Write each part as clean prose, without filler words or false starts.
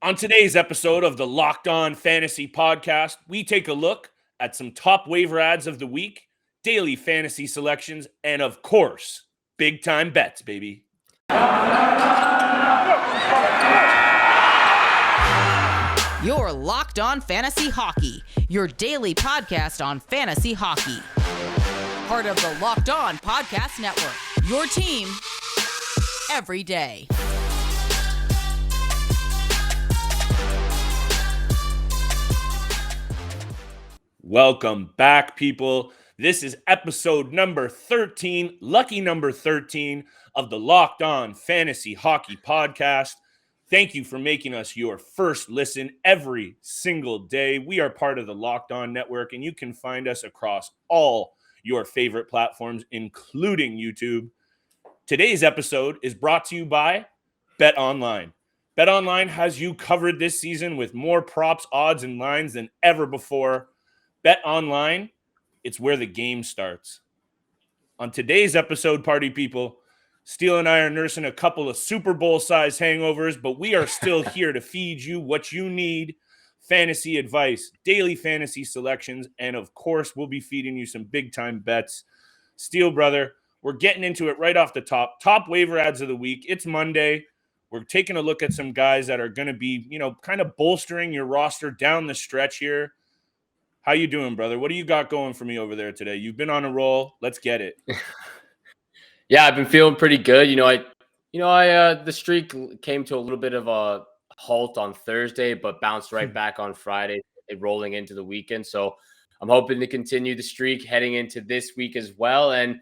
On today's episode of the Locked On Fantasy Podcast, we take a look at some top waiver ads of the week, daily fantasy selections, and of course, big time bets, baby. You're Locked On Fantasy Hockey, your daily podcast on fantasy hockey. Part of the Locked On Podcast Network, your team every day. Welcome back, people. This is episode number 13, lucky number 13 of the Locked On Fantasy Hockey Podcast. Thank you for making us your first listen every single day. We are part of the Locked On Network, and you can find us across all your favorite platforms, including YouTube. Today's episode is brought to you by BetOnline. BetOnline has you covered this season with more props, odds, and lines than ever before. BetOnline, it's where the game starts. On today's episode, party people, Steele and I are nursing a couple of Super Bowl-sized hangovers, but we are still here to feed you what you need: fantasy advice, daily fantasy selections, and of course, we'll be feeding you some big-time bets. Steele, brother, we're getting into it right off the top. Top waiver ads of the week. It's Monday. We're taking a look at some guys that are going to be, kind of bolstering your roster down the stretch here. How you doing, brother? What do you got going for me over there today? You've been on a roll. Let's get it. Yeah, I've been feeling pretty good. The streak came to a little bit of a halt on Thursday, but bounced right back on Friday, rolling into the weekend. So I'm hoping to continue the streak heading into this week as well. And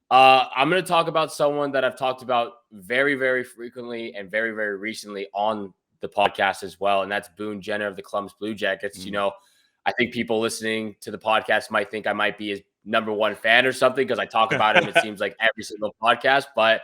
I'm going to talk about someone that I've talked about very, very frequently and very, very recently on the podcast as well. And that's Boone Jenner of the Columbus Blue Jackets. I think people listening to the podcast might think I might be his number one fan or something because I talk about him, it seems like, every single podcast. But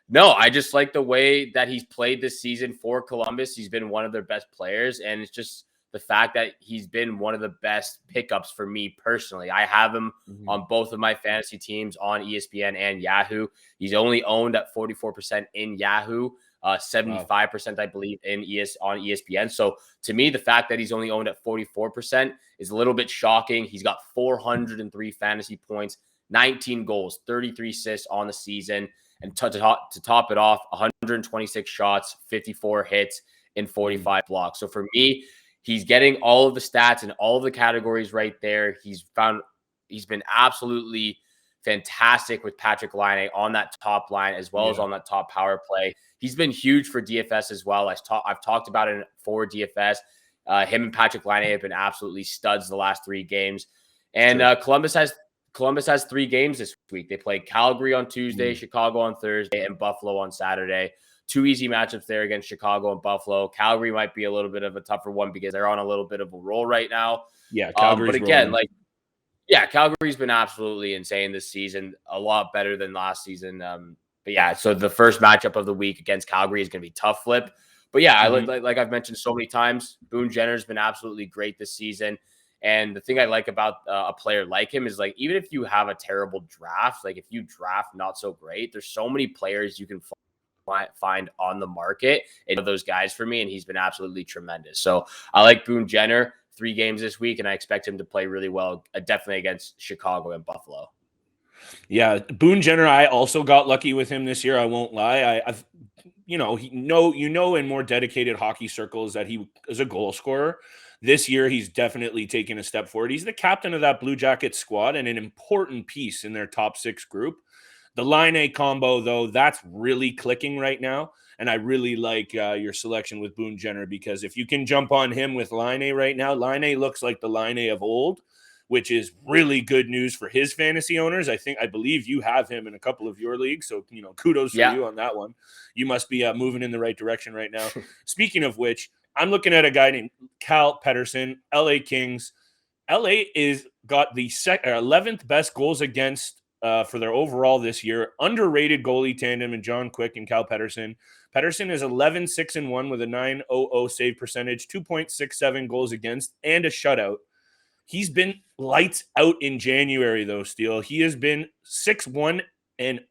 no, I just like the way that he's played this season for Columbus. He's been one of their best players. And it's just the fact that he's been one of the best pickups for me personally. I have him on both of my fantasy teams on ESPN and Yahoo. He's only owned at 44% in Yahoo. 75%, I believe, on ESPN. So to me, the fact that he's only owned at 44% is a little bit shocking. He's got 403 fantasy points, 19 goals, 33 assists on the season, and to top it off, 126 shots, 54 hits, and 45 blocks. So for me, he's getting all of the stats and all of the categories right there. He's been absolutely fantastic with Patrik Laine on that top line as well as on that top power play. He's been huge for DFS as well. I've talked about it for DFS. Him and Patrik Laine have been absolutely studs the last 3 games. And Columbus has 3 games this week. They play Calgary on Tuesday, Chicago on Thursday, and Buffalo on Saturday. 2 easy matchups there against Chicago and Buffalo. Calgary might be a little bit of a tougher one because they're on a little bit of a roll right now. Yeah, Calgary's but again, rolling. Calgary's been absolutely insane this season. A lot better than last season. So the first matchup of the week against Calgary is going to be tough, Flip. But yeah, like I've mentioned so many times, Boone Jenner's been absolutely great this season. And the thing I like about a player like him is, like, even if you have a terrible draft, like if you draft not so great, there's so many players you can find on the market. And one of those guys for me, and he's been absolutely tremendous. So I like Boone Jenner. 3 games this week, and I expect him to play really well, definitely against Chicago and Buffalo. Yeah, Boone Jenner, I also got lucky with him this year. I won't lie. I've in more dedicated hockey circles that he is a goal scorer. This year, he's definitely taken a step forward. He's the captain of that Blue Jackets squad and an important piece in their top 6 group. The Laine combo, though, that's really clicking right now. And I really like your selection with Boone Jenner, because if you can jump on him with Laine right now, Laine looks like the Laine of old, which is really good news for his fantasy owners. I believe you have him in a couple of your leagues. So, kudos for you on that one. You must be moving in the right direction right now. Speaking of which, I'm looking at a guy named Karil Pederson, LA Kings. LA is got the 11th best goals against for their overall this year. Underrated goalie tandem in John Quick and Karil Pederson. Pederson is 11-6-1 with a .900 save percentage, 2.67 goals against, and a shutout. He's been lights out in January, though, Steele. He has been 6-1-0,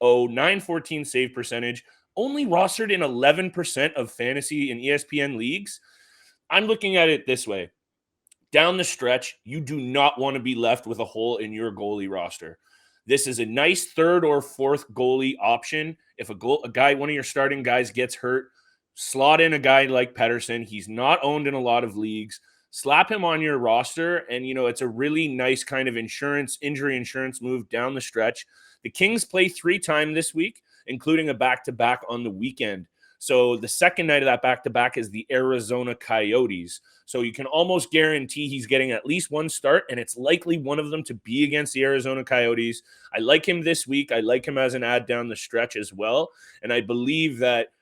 .914 save percentage, only rostered in 11% of fantasy and ESPN leagues. I'm looking at it this way. Down the stretch, you do not want to be left with a hole in your goalie roster. This is a nice third or fourth goalie option. If a guy, one of your starting guys gets hurt, slot in a guy like Pederson. He's not owned in a lot of leagues. Slap him on your roster, and it's a really nice kind of injury insurance move down the stretch. The Kings play 3 times this week, including a back-to-back on the weekend. So the second night of that back-to-back is the Arizona Coyotes. So you can almost guarantee he's getting at least one start, and it's likely one of them to be against the Arizona Coyotes. I like him this week. I like him as an add down the stretch as well. And I believe that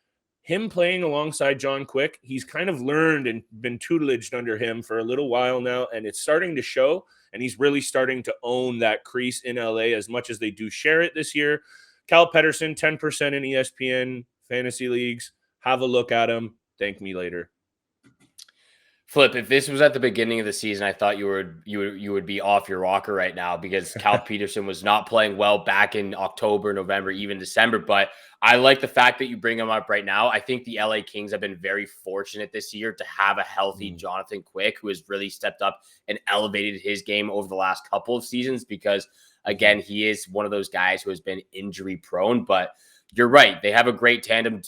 him playing alongside John Quick, he's kind of learned and been tutelaged under him for a little while now, and it's starting to show, and he's really starting to own that crease in LA as much as they do share it this year. Cal Pederson, 10% in ESPN fantasy leagues. Have a look at him. Thank me later. Flip, if this was at the beginning of the season, I thought you would be off your rocker right now because Cal Pederson was not playing well back in October, November, even December. But I like the fact that you bring him up right now. I think the LA Kings have been very fortunate this year to have a healthy Jonathan Quick, who has really stepped up and elevated his game over the last couple of seasons because, again, he is one of those guys who has been injury prone. But you're right. They have a great tandem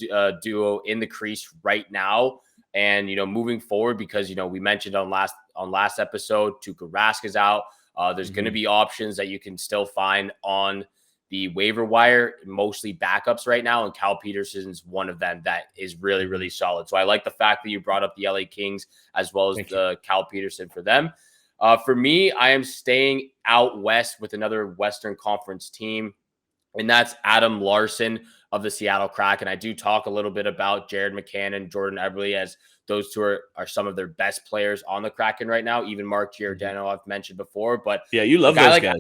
duo in the crease right now. And, moving forward, because, we mentioned on last episode, Tuukka Rask is out. There's going to be options that you can still find on the waiver wire, mostly backups right now. And Cal Pederson's one of them that is really, really solid. So I like the fact that you brought up the LA Kings as well as Cal Pederson for them. For me, I am staying out west with another Western Conference team, and that's Adam Larson of the Seattle Kraken. I do talk a little bit about Jared McCann and Jordan Eberle as those two are some of their best players on the Kraken right now. Even Mark Giordano I've mentioned before. But yeah, you love those guys.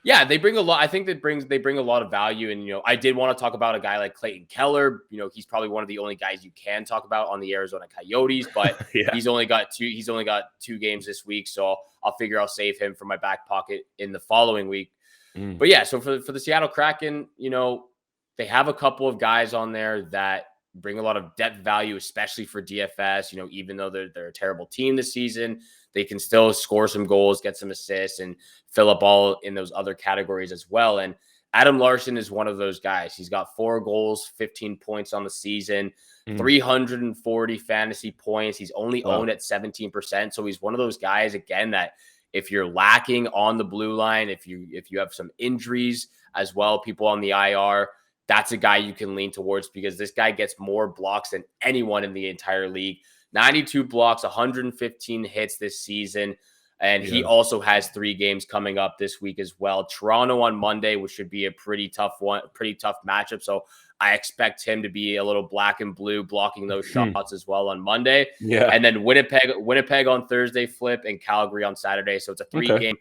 Yeah, they bring a lot. I think they bring a lot of value. And, I did want to talk about a guy like Clayton Keller. He's probably one of the only guys you can talk about on the Arizona Coyotes, but yeah. He's only got 2 games this week. So I'll figure I'll save him for my back pocket in the following week. But yeah, so for the Seattle Kraken, they have a couple of guys on there that bring a lot of depth value, especially for DFS. Even though they're a terrible team this season, they can still score some goals, get some assists, and fill up all in those other categories as well. And Adam Larson is one of those guys. He's got 4 goals, 15 points on the season, 340 fantasy points. He's only owned at 17%. So he's one of those guys, again, that if you're lacking on the blue line, if you have some injuries as well, people on the IR, that's a guy you can lean towards because this guy gets more blocks than anyone in the entire league. 92 blocks, 115 hits this season. And he also has 3 games coming up this week as well. Toronto on Monday, which should be a pretty tough matchup. So I expect him to be a little black and blue blocking those shots as well on Monday. Yeah. And then Winnipeg on Thursday, Flip, and Calgary on Saturday. So it's a 3-game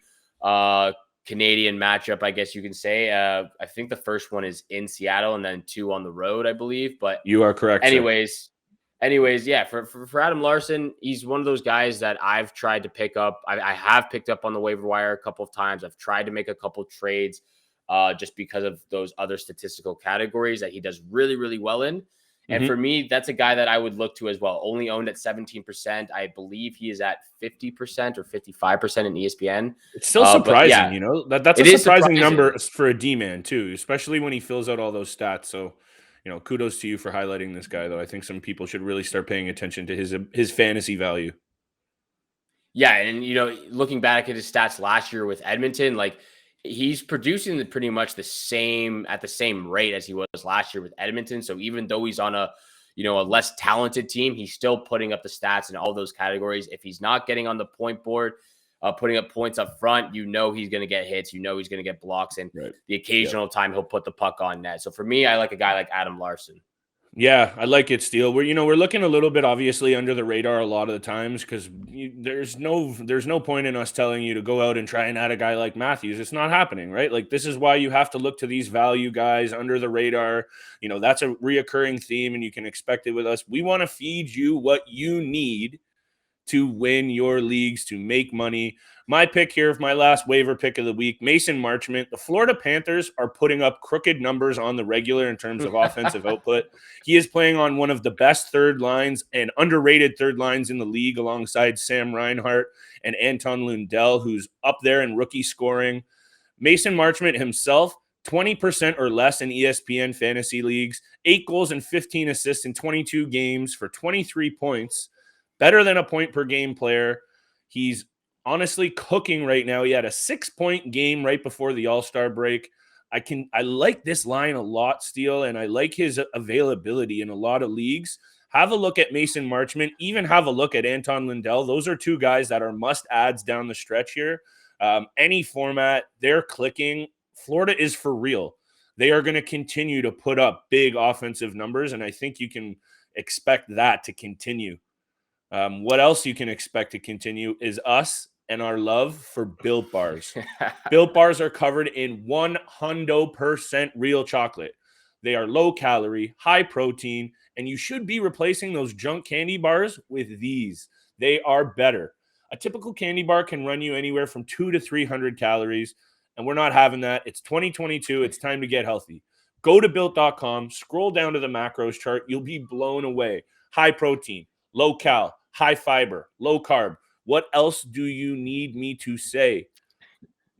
Canadian matchup, I guess you can say. I think the first one is in Seattle and then 2 on the road, I believe. But you are correct. Anyways, yeah, for Adam Larson, he's one of those guys that I've tried to pick up. I have picked up on the waiver wire a couple of times. I've tried to make a couple of trades just because of those other statistical categories that he does really, really well in. And for me, that's a guy that I would look to as well. Only owned at 17%. I believe he is at 50% or 55% in ESPN. It's still surprising, that's a surprising number for a D-man too, especially when he fills out all those stats. So, kudos to you for highlighting this guy, though. I think some people should really start paying attention to his fantasy value. Yeah, and looking back at his stats last year with Edmonton, he's producing pretty much at the same rate as he was last year with Edmonton. So even though he's on a less talented team, he's still putting up the stats in all those categories. If he's not getting on the point board, putting up points up front, he's going to get hits, he's going to get blocks, and the occasional time he'll put the puck on net. So for me, I like a guy like Adam Larson. Yeah, I like it, Steele. We're looking a little bit obviously under the radar a lot of the times because there's no point in us telling you to go out and try and add a guy like Matthews. It's not happening, right? This is why you have to look to these value guys under the radar. That's a reoccurring theme, and you can expect it with us. We want to feed you what you need to win your leagues, to make money. My pick here, my last waiver pick of the week, Mason Marchman. The Florida Panthers are putting up crooked numbers on the regular in terms of offensive output. He is playing on one of the best third lines and underrated third lines in the league alongside Sam Reinhart and Anton Lundell, who's up there in rookie scoring. Mason Marchman himself, 20% or less in ESPN fantasy leagues, 8 goals and 15 assists in 22 games for 23 points, better than a point per game player. He's honestly cooking right now. He had a 6-point game right before the All-Star break. I like this line a lot, Steele, and I like his availability in a lot of leagues. Have a look at Mason Marchman, even have a look at Anton Lundell. Those are 2 guys that are must-adds down the stretch here. Any format, they're clicking. Florida is for real. They are going to continue to put up big offensive numbers, and I think you can expect that to continue. What else you can expect to continue is us and our love for Built Bars. Built Bars are covered in 100% real chocolate. They are low calorie, high protein, and you should be replacing those junk candy bars with these. They are better. A typical candy bar can run you anywhere from 200 to 300 calories, and we're not having that. It's 2022. It's time to get healthy. Go to Built.com, scroll down to the macros chart. You'll be blown away. High protein, low cal, high fiber, low carb. What else do you need me to say?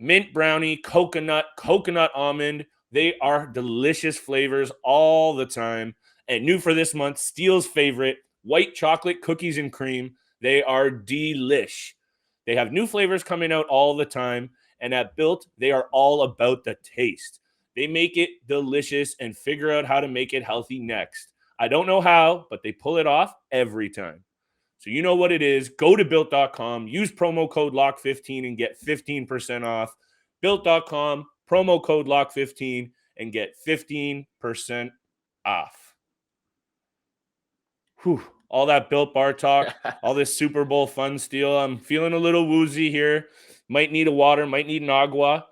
Mint brownie, coconut almond. They are delicious flavors all the time. And new for this month, Steele's favorite, white chocolate cookies and cream. They are delish. They have new flavors coming out all the time. And at Built, they are all about the taste. They make it delicious and figure out how to make it healthy next. I don't know how, but they pull it off every time. So you know what it is. Go to Built.com, use promo code LOCK15 and get 15% off. Built.com, promo code LOCK15 and get 15% off. Whew. All that Built Bar talk, all this Super Bowl fun, Steele. I'm feeling a little woozy here. Might need a water, might need an agua.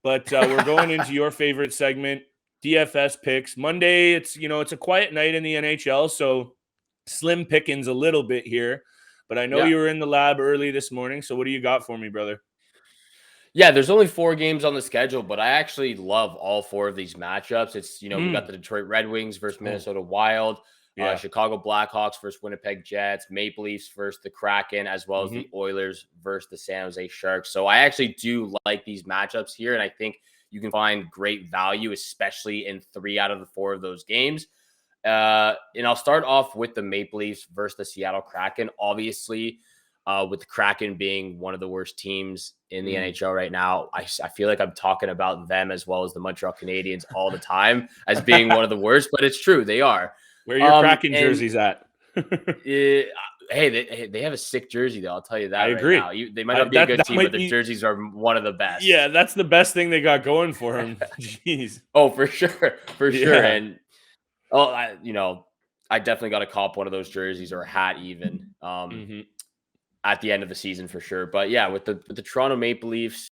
But we're going into your favorite segment, DFS picks. Monday, it's a quiet night in the NHL, so slim pickings a little bit here. But I know you were in the lab early this morning, so what do you got for me, brother? Yeah, there's only 4 games on the schedule, but I actually love all 4 of these matchups. It's, we got the Detroit Red Wings versus Minnesota Wild, Chicago Blackhawks versus Winnipeg Jets, Maple Leafs versus the Kraken, as well as the Oilers versus the San Jose Sharks. So I actually do like these matchups here, and I think you can find great value, especially in 3 out of the 4 of those games. And I'll start off with the Maple Leafs versus the Seattle Kraken. Obviously, with the Kraken being one of the worst teams in the NHL right now, I feel like I'm talking about them as well as the Montreal Canadiens all the time as being one of the worst, but it's true. They are. Where are your Kraken jerseys at? Hey, they have a sick jersey, though. I'll tell you that. I agree. Now. They might not be a good team, but their jerseys are one of the best. Yeah, that's the best thing they got going for them. Jeez. Oh, for sure. For sure. And I definitely got to cop one of those jerseys or a hat even at the end of the season for sure. But yeah, with the Toronto Maple Leafs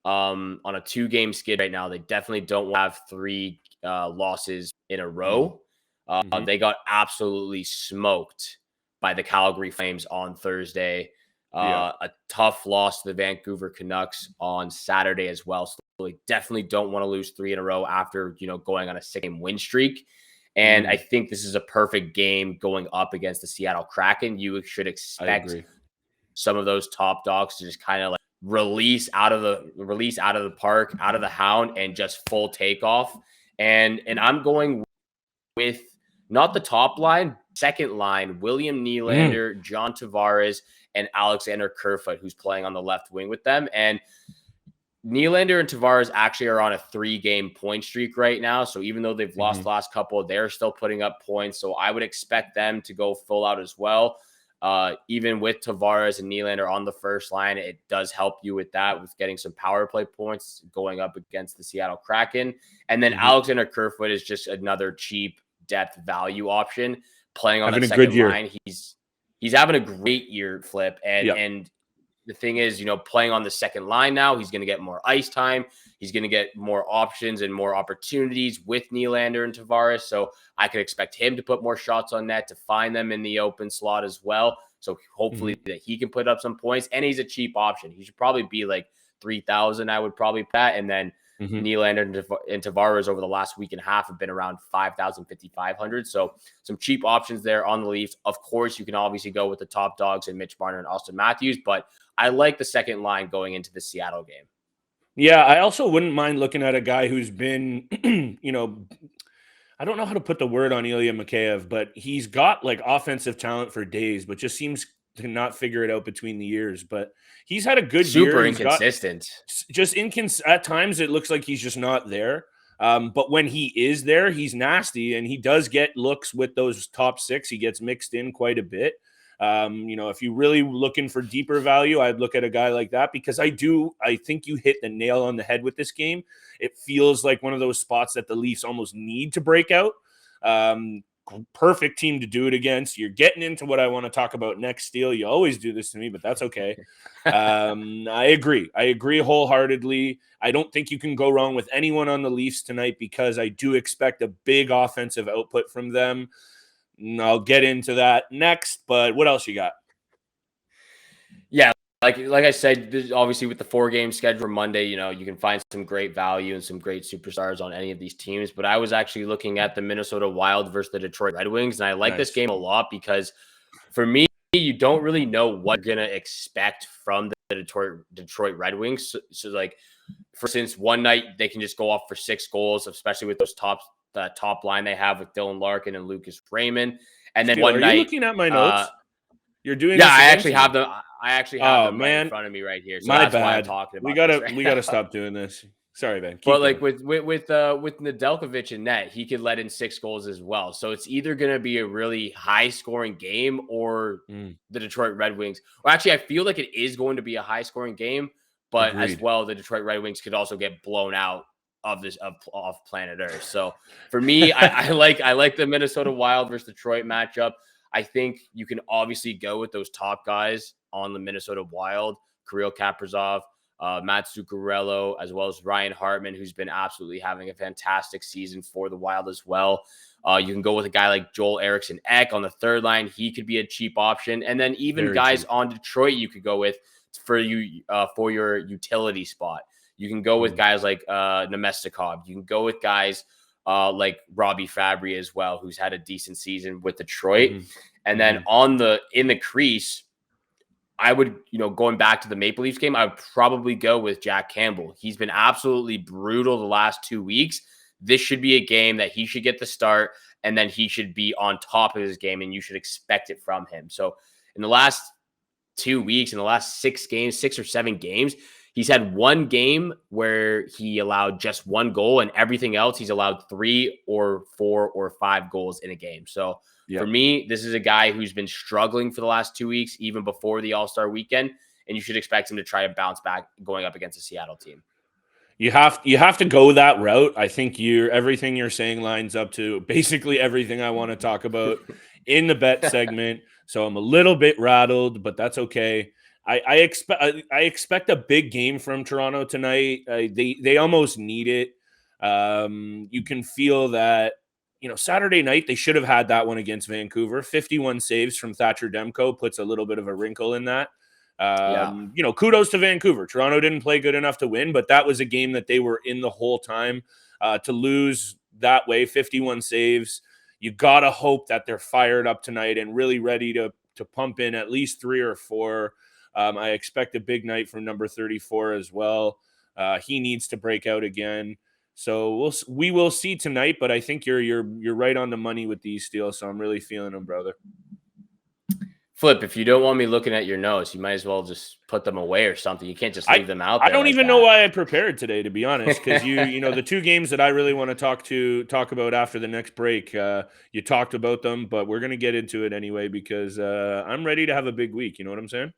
on a 2-game skid right now, they definitely don't have 3 losses in a row. They got absolutely smoked by the Calgary Flames on Thursday. A tough loss to the Vancouver Canucks on Saturday as well. So they definitely don't want to lose 3 in a row after, going on a 6-game win streak. And I think this is a perfect game going up against the Seattle Kraken. You should expect some of those top dogs to just kind of like release out of the park, out of the hound, and just full takeoff. And I'm going with not the top line, second line, William Nylander, John Tavares, and Alexander Kerfoot, who's playing on the left wing with them. And Nylander and Tavares actually are on a 3-game point streak right now. So even though they've lost the last couple, they're still putting up points. So I would expect them to go full out as well. Even with Tavares and Nylander on the first line, it does help you with that, with getting some power play points going up against the Seattle Kraken. And then Alexander Kerfoot is just another cheap depth value option playing on the second line. He's having a great year, Flip. And the thing is, playing on the second line now, he's going to get more ice time. He's going to get more options and more opportunities with Nylander and Tavares. So I could expect him to put more shots on net, to find them in the open slot as well. So hopefully that he can put up some points. And he's a cheap option. He should probably be like 3,000, I would probably put. And then Nylander and Tavares over the last week and a half have been around 5,000, 5,500. So some cheap options there on the Leafs. Of course, you can obviously go with the top dogs and Mitch Marner and Austin Matthews, but I like the second line going into the Seattle game. Yeah, I also wouldn't mind looking at a guy who's been, I don't know how to put the word on Ilya Mikheyev, but he's got like offensive talent for days, but just seems to not figure it out between the years. But he's had a good year. Super inconsistent. At times it looks like he's just not there. But when he is there, he's nasty, and he does get looks with those top six. He gets mixed in quite a bit. If you're really looking for deeper value, I'd look at a guy like that, because I think you hit the nail on the head with this game. It feels like one of those spots that the Leafs almost need to break out. Perfect team to do it against. You're getting into what I want to talk about next, Steele. You always do this to me, but that's okay. I agree wholeheartedly. I don't think you can go wrong with anyone on the Leafs tonight, because I do expect a big offensive output from them. I'll get into that next, but what else you got? Yeah, like I said, obviously with the 4-game schedule Monday, you can find some great value and some great superstars on any of these teams. But I was actually looking at the Minnesota Wild versus the Detroit Red Wings, and I like this game a lot, because for me, you don't really know what you're going to expect from the Detroit Red Wings. So like, for instance, one night they can just go off for 6 goals, especially with those the top line they have with Dylan Larkin and Lucas Raymond. And then one night, are you looking at my notes? You're doing I actually have them. I actually have them right in front of me right here. So my that's bad. why I'm talking about we gotta stop doing this. Sorry, man. But like with Nedeljkovic in net, he could let in 6 goals as well. So it's either going to be a really high scoring game, or the Detroit Red Wings. Or actually, I feel like it is going to be a high scoring game, but Agreed. as well, the Detroit Red Wings could also get blown out of planet Earth. So for me, I like the Minnesota Wild versus Detroit matchup. I think you can obviously go with those top guys on the Minnesota Wild: Karil Kaprizzov, Matt Zuccarello, as well as Ryan Hartman, who's been absolutely having a fantastic season for the Wild as well. You can go with a guy like Joel Eriksson Ek on the third line. He could be a cheap option. And then even guys cheap on Detroit you could go with for your utility spot. You can go with guys like Nemestikov. You can go with guys like Robbie Fabry as well, who's had a decent season with Detroit. And then in the crease, I would, going back to the Maple Leafs game, I would probably go with Jack Campbell. He's been absolutely brutal the last 2 weeks. This should be a game that he should get the start, and then he should be on top of his game, and you should expect it from him. So in the last 2 weeks, in the last 6 or 7 games, he's had one game where he allowed just 1 goal, and everything else he's allowed 3 or 4 or 5 goals in a game. So for me, this is a guy who's been struggling for the last 2 weeks, even before the All-Star weekend, and you should expect him to try to bounce back going up against a Seattle team. You have to go that route. I think everything you're saying lines up to basically everything I want to talk about in the bet segment. So I'm a little bit rattled, but that's okay. I expect a big game from Toronto tonight. They almost need it. You can feel that, Saturday night they should have had that one against Vancouver. 51 saves from Thatcher Demko puts a little bit of a wrinkle in that. Kudos to Vancouver. Toronto didn't play good enough to win, but that was a game that they were in the whole time. To lose that way, 51 saves, you got to hope that they're fired up tonight and really ready to pump in at least 3 or 4. I expect a big night from number 34 as well. He needs to break out again. So we will see tonight, but I think you're right on the money with these, Steele. So I'm really feeling them, brother. Flip, if you don't want me looking at your notes, you might as well just put them away or something. You can't just leave them out there. I don't even know why I prepared today, to be honest, because the 2 games that I really want to talk about after the next break, you talked about them, but we're going to get into it anyway, because I'm ready to have a big week. You know what I'm saying?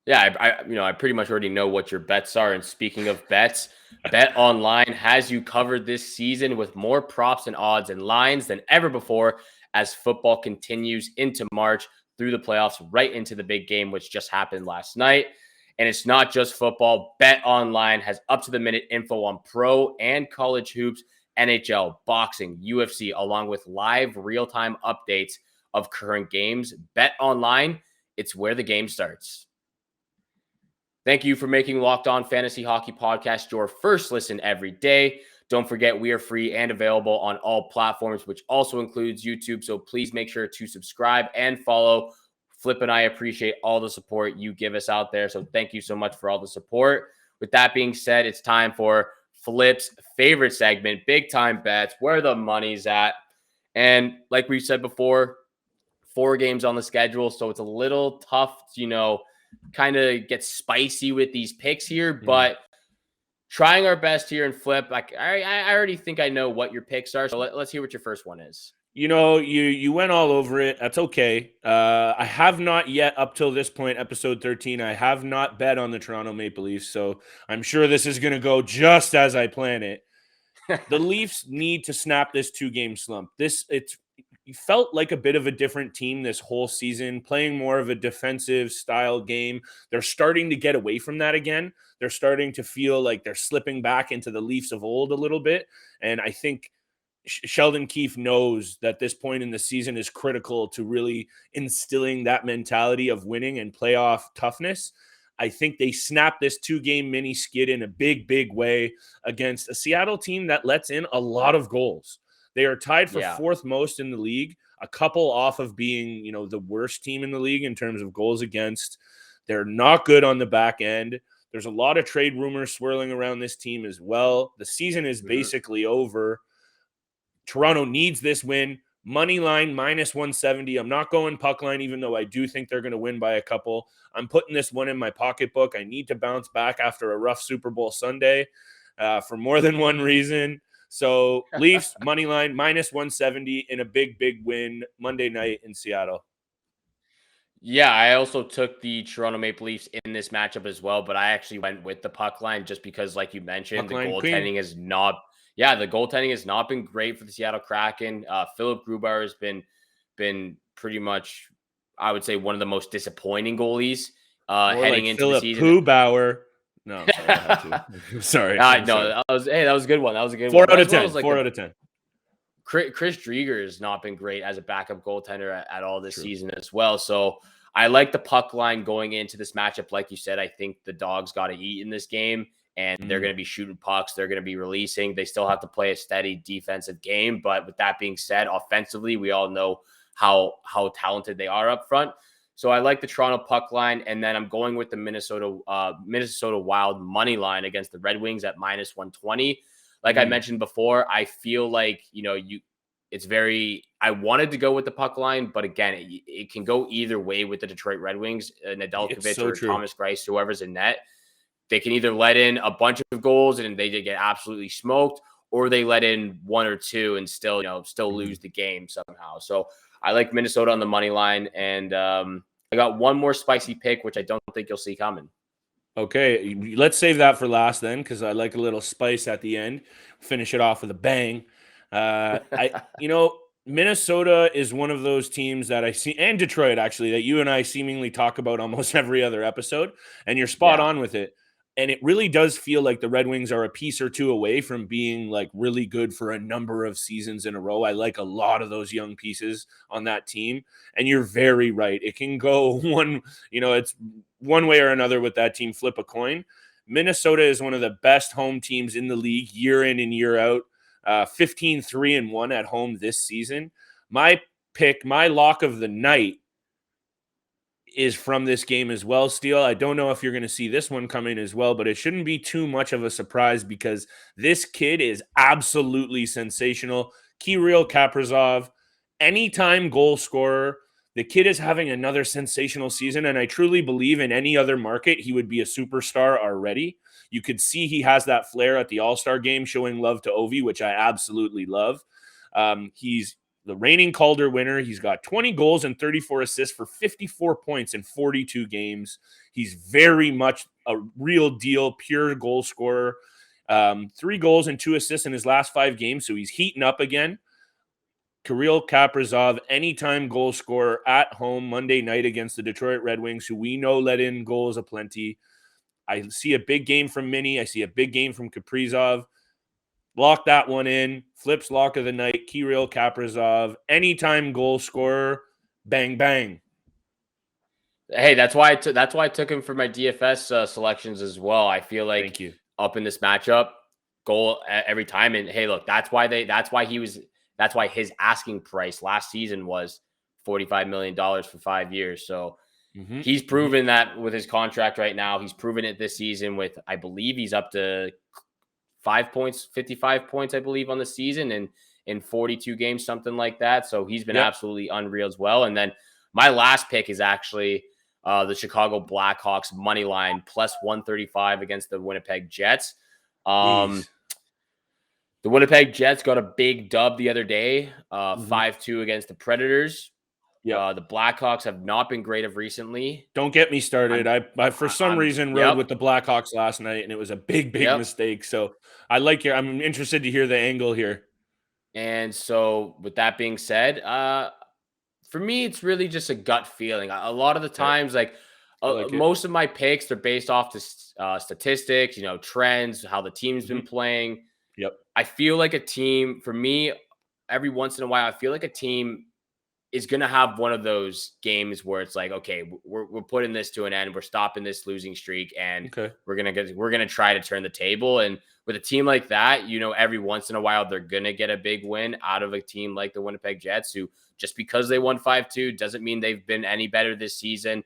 Yeah, I pretty much already know what your bets are. And speaking of bets, BetOnline has you covered this season with more props and odds and lines than ever before as football continues into March through the playoffs, right into the big game, which just happened last night. And it's not just football. BetOnline has up-to-the-minute info on pro and college hoops, NHL, boxing, UFC, along with live real-time updates of current games. BetOnline, it's where the game starts. Thank you for making Locked On Fantasy Hockey Podcast your first listen every day. Don't forget, we are free and available on all platforms, which also includes YouTube. So please make sure to subscribe and follow. Flip and I appreciate all the support you give us out there. So thank you so much for all the support. With that being said, it's time for Flip's favorite segment, Big Time Bets, where the money's at. And like we said before, 4 games on the schedule. So it's a little tough to, kind of get spicy with these picks here, but trying our best here and Flip. I already think I know what your picks are. So let's hear what your first one is. You went all over it. That's okay. I have not yet, up till this point, episode 13, I have not bet on the Toronto Maple Leafs, so I'm sure this is going to go just as I plan it. The Leafs need to snap this 2-game slump. You felt like a bit of a different team this whole season, playing more of a defensive style game. They're starting to get away from that again. They're starting to feel like they're slipping back into the Leafs of old a little bit, and I think Sheldon Keefe knows that this point in the season is critical to really instilling that mentality of winning and playoff toughness. I think they snapped this 2-game mini skid in a big, big way against a Seattle team that lets in a lot of goals. They are tied for 4th most in the league, a couple off of being, the worst team in the league in terms of goals against. They're not good on the back end. There's a lot of trade rumors swirling around this team as well. The season is basically over. Toronto needs this win. Moneyline -170. I'm not going puck line, even though I do think they're going to win by a couple. I'm putting this one in my pocketbook. I need to bounce back after a rough Super Bowl Sunday for more than one reason. So Leafs, Moneyline -170 in a big, big win Monday night in Seattle. Yeah, I also took the Toronto Maple Leafs in this matchup as well, but I actually went with the puck line just because, like you mentioned, the goaltending has not been great for the Seattle Kraken. Philip Grubauer has been pretty much, I would say, one of the most disappointing goalies heading into the season. Pooh Bauer. No, sorry, I had to. Sorry. That was a good one. That was a good 4 one. 4 out of 10. 4 out of 10. Chris Drieger has not been great as a backup goaltender at all this season as well. So I like the puck line going into this matchup. Like you said, I think the Dogs got to eat in this game, and they're going to be shooting pucks. They're going to be releasing. They still have to play a steady defensive game. But with that being said, offensively, we all know how talented they are up front. So I like the Toronto puck line, and then I'm going with the Minnesota Wild money line against the Red Wings at -120. Like I mentioned before, I feel like, I wanted to go with the puck line, but again, it can go either way with the Detroit Red Wings, Nedeljkovic or Thomas Greiss, whoever's in net. They can either let in a bunch of goals and they get absolutely smoked, or they let in 1 or 2 and still lose the game somehow. So I like Minnesota on the money line, and I got one more spicy pick, which I don't think you'll see coming. Okay, let's save that for last then, because I like a little spice at the end. Finish it off with a bang. Minnesota is one of those teams that I see, and Detroit actually, that you and I seemingly talk about almost every other episode, and you're spot on with it. And it really does feel like the Red Wings are a piece or two away from being like really good for a number of seasons in a row. I like a lot of those young pieces on that team. And you're very right. It can go it's one way or another with that team. Flip a coin. Minnesota is one of the best home teams in the league year in and year out. 15-3-1 at home this season. My lock of the night is from this game as well, Steele. I don't know if you're going to see this one coming as well, but it shouldn't be too much of a surprise because this kid is absolutely sensational. Karil Kaprizzov, anytime goal scorer. The kid is having another sensational season, and I truly believe in any other market, he would be a superstar already. You could see he has that flair at the All-Star game, showing love to Ovi, which I absolutely love. He's the reigning Calder winner. He's got 20 goals and 34 assists for 54 points in 42 games. He's very much a real deal, pure goal scorer. 3 goals and 2 assists in his last 5 games, so he's heating up again. Karil Kaprizzov, anytime goal scorer at home Monday night against the Detroit Red Wings, who we know let in goals aplenty. I see a big game from Mini. I see a big game from Kaprizov. Lock that one in. Flips lock of the night. Karil Kaprizzov. Anytime goal scorer. Bang, bang. Hey, that's why I took him for my DFS selections as well. I feel like Thank you. up in this matchup, goal every time. And hey, look, that's why his asking price last season was $45 million for 5 years. So he's proven that with his contract right now. He's proven it this season with, I believe he's up to 55 points, I believe, on the season and in 42 games, something like that. So he's been absolutely unreal as well. And then my last pick is actually the Chicago Blackhawks money line plus 135 against the Winnipeg Jets. The Winnipeg Jets got a big dub the other day, 5-2 against the Predators. The Blackhawks have not been great of recently. Don't get me started. I for some reason rode with the Blackhawks last night, and it was a big mistake. So I'm interested to hear the angle here. And so with that being said, for me, it's really just a gut feeling. A lot of the times, most of my picks, they're based off the statistics, trends, how the team's been playing. Yep. I feel like a team, for me, every once in a while, I feel like a team is going to have one of those games where it's like, okay, we're putting this to an end. We're stopping this losing streak, and we're going to try to turn the table. And with a team like that, every once in a while, they're going to get a big win out of a team like the Winnipeg Jets, who just because they won 5-2 doesn't mean they've been any better this season.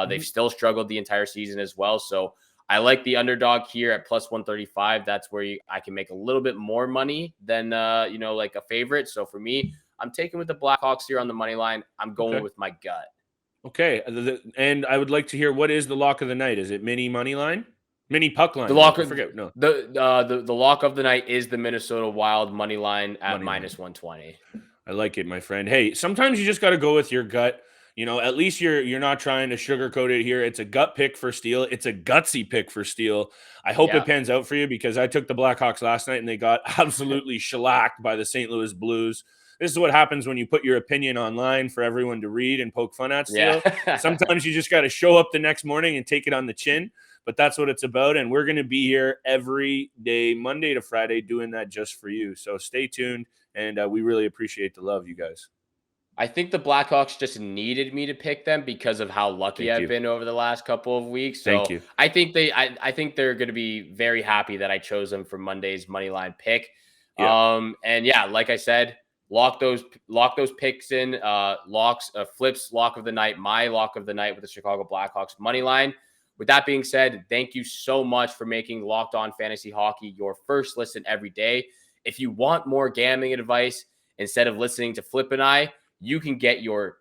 They've still struggled the entire season as well. So I like the underdog here at plus 135. That's where I can make a little bit more money than, like a favorite. So for me, I'm taking with the Blackhawks here on the money line. I'm going with my gut. Okay. And I would like to hear, what is the lock of the night? Is it mini money line? Mini puck line? The lock I forget. No. The lock of the night is the Minnesota Wild money line at minus 120. I like it, my friend. Hey, sometimes you just got to go with your gut. At least you're not trying to sugarcoat it here. It's a gut pick for Steele. It's a gutsy pick for Steele. I hope it pans out for you, because I took the Blackhawks last night and they got absolutely shellacked by the St. Louis Blues. This is what happens when you put your opinion online for everyone to read and poke fun at Steele. Sometimes you just got to show up the next morning and take it on the chin, but that's what it's about. And we're going to be here every day, Monday to Friday, doing that just for you. So stay tuned, and we really appreciate the love, you guys. I think the Blackhawks just needed me to pick them because of how lucky I've been over the last couple of weeks. So Thank you. I think they're going to be very happy that I chose them for Monday's moneyline pick. And like I said, lock those picks in. Flips lock of the night, my lock of the night with the Chicago Blackhawks money line. With that being said, thank you so much for making Locked On Fantasy Hockey your first listen every day. If you want more gambling advice instead of listening to Flip and I, you can get your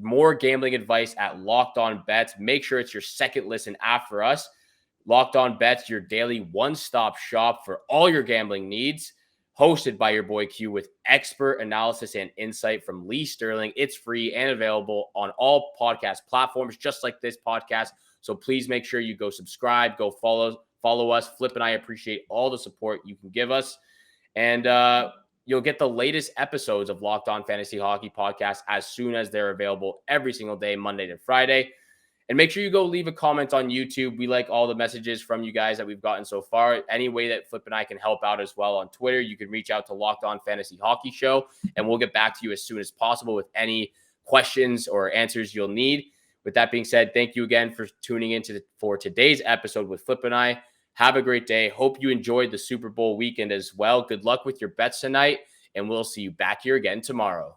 more gambling advice at Locked On Bets. Make sure it's your second listen after us. Locked On Bets, your daily one-stop shop for all your gambling needs. Hosted by your boy Q with expert analysis and insight from Lee Sterling. It's free and available on all podcast platforms, just like this podcast. So please make sure you go subscribe, go follow us. Flip and I appreciate all the support you can give us. And you'll get the latest episodes of Locked On Fantasy Hockey Podcast as soon as they're available every single day, Monday to Friday. And make sure you go leave a comment on YouTube. We like all the messages from you guys that we've gotten so far. Any way that Flip and I can help out as well on Twitter, you can reach out to Locked On Fantasy Hockey Show, and we'll get back to you as soon as possible with any questions or answers you'll need. With that being said, thank you again for tuning in for today's episode with Flip and I. Have a great day. Hope you enjoyed the Super Bowl weekend as well. Good luck with your bets tonight, and we'll see you back here again tomorrow.